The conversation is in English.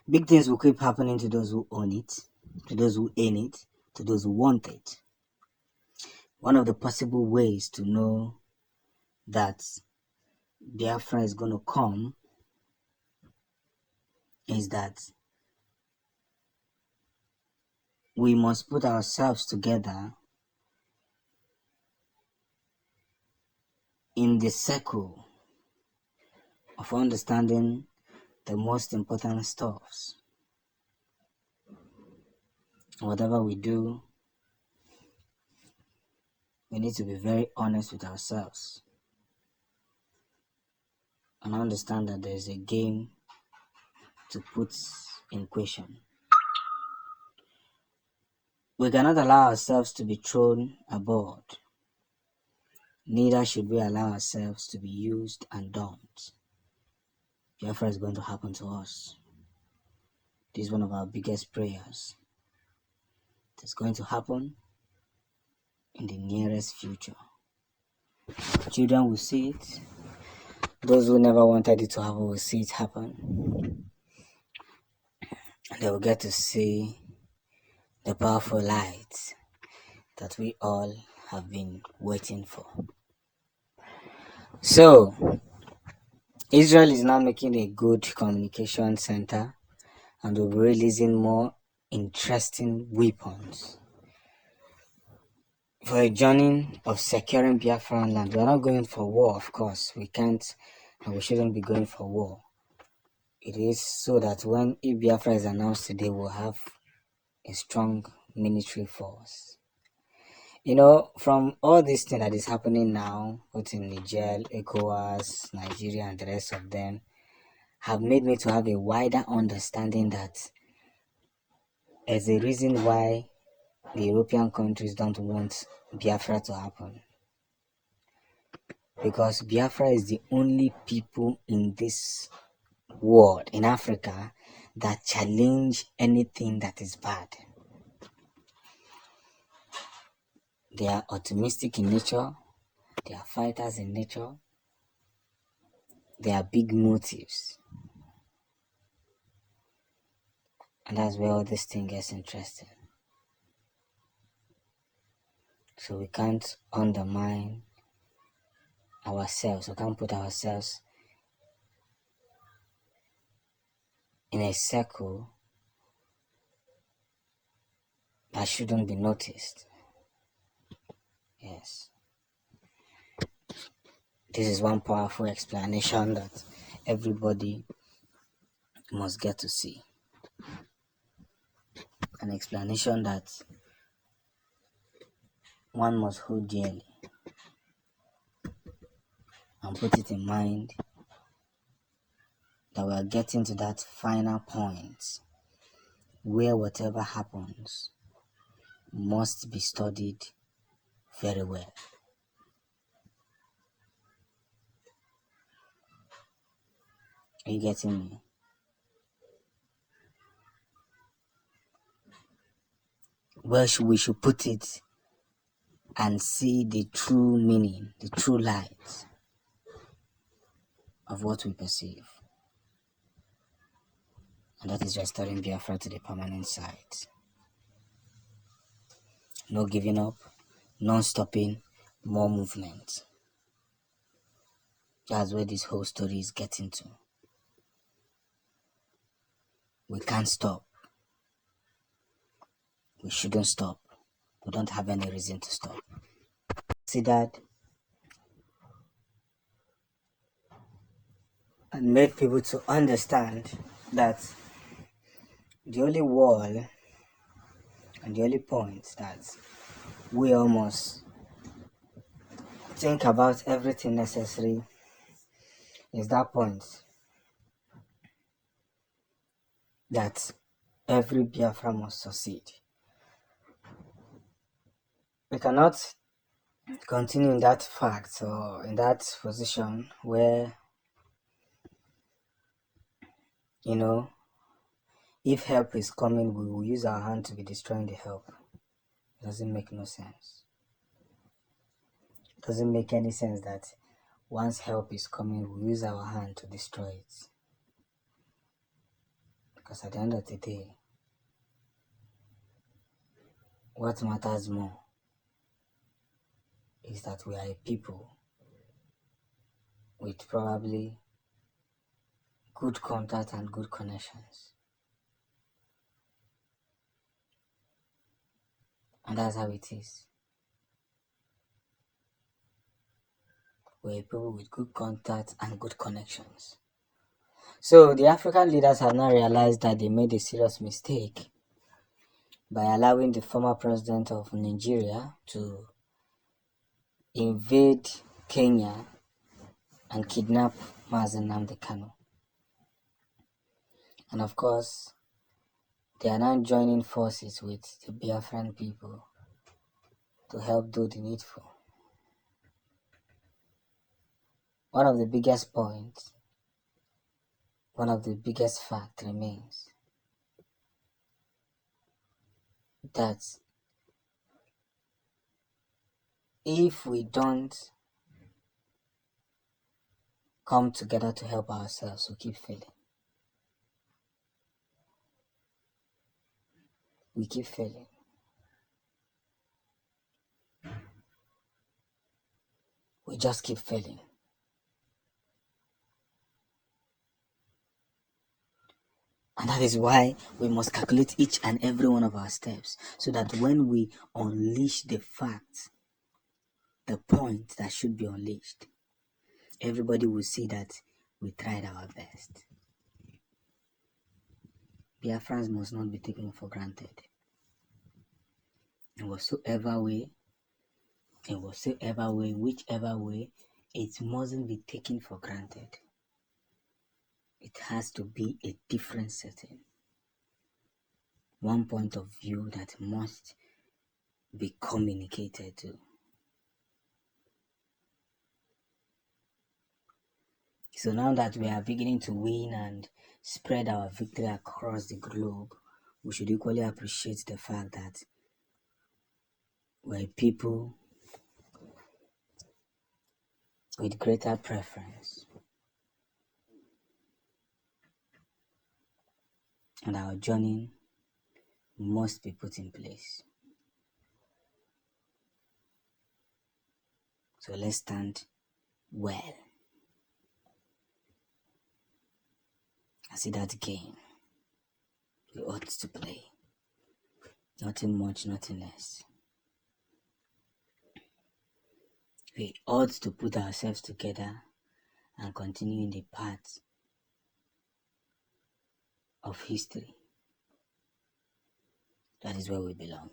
Big things will keep happening to those who own it, to those who aim it, to those who want it. One of the possible ways to know that Biafra is going to come is that we must put ourselves together in the circle of understanding the most important stuffs. Whatever we do, we need to be very honest with ourselves and understand that there is a game to put in question. We cannot allow ourselves to be thrown aboard. Neither should we allow ourselves to be used and dumped. Biafra is going to happen to us. This is one of our biggest prayers. It's going to happen in the nearest future. Children will see it. Those who never wanted it to happen will see it happen. And they will get to see the powerful light that we all have been waiting for. So, Israel is now making a good communication center and will be releasing more interesting weapons for a journey of securing Biafran land. We are not going for war, of course. We can't and we shouldn't be going for war. It is so that when Biafra is announced today, we'll have a strong military force. You know, from all this thing that is happening now, both in Niger, ECOWAS, Nigeria, and the rest of them, have made me to have a wider understanding that there's a reason why the European countries don't want Biafra to happen. Because Biafra is the only people in this world, in Africa, that challenge anything that is bad. They are optimistic in nature, they are fighters in nature, they are big motives. And that's where all this thing gets interesting. So we can't undermine ourselves, we can't put ourselves in a circle that shouldn't be noticed. Yes. This is one powerful explanation that everybody must get to see. An explanation that one must hold dearly and put it in mind that we are getting to that final point where whatever happens must be studied very well. Are you getting me? Where we should put it and see the true meaning, the true light of what we perceive. And that is restoring Biafra to the permanent site. No giving up, non-stopping, more movement. That's where this whole story is getting to. We can't stop. We shouldn't stop. We don't have any reason to stop. See that? And made people to understand that the only wall and the only point that we all must think about everything necessary is that point that every Biafra must succeed. We cannot continue in that fact or in that position where, if help is coming, we will use our hand to be destroying the help. It doesn't make no sense. It doesn't make any sense that once help is coming, we use our hand to destroy it. Because at the end of the day, what matters more is that we are a people with probably good contact and good connections. And that's how it is. We're a people with good contact and good connections. So the African leaders have now realized that they made a serious mistake by allowing the former president of Nigeria to invade Kenya and kidnap Mazen Nnamdi Kanu. And of course, they are now joining forces with the Biafran people to help do the needful. One of the biggest points, one of the biggest facts remains that if we don't come together to help ourselves, we keep failing. We keep failing. We just keep failing. And that is why we must calculate each and every one of our steps so that when we unleash the facts, the point that should be unleashed, everybody will see that we tried our best. Biafrans must not be taken for granted. In whichever way, it mustn't be taken for granted. It has to be a different setting. One point of view that must be communicated to. So now that we are beginning to win and spread our victory across the globe, we should equally appreciate the fact that we're people with greater preference. And our journey must be put in place. So let's stand well. I see that game we ought to play. Nothing much, nothing less. We ought to put ourselves together and continue in the path of history. That is where we belong.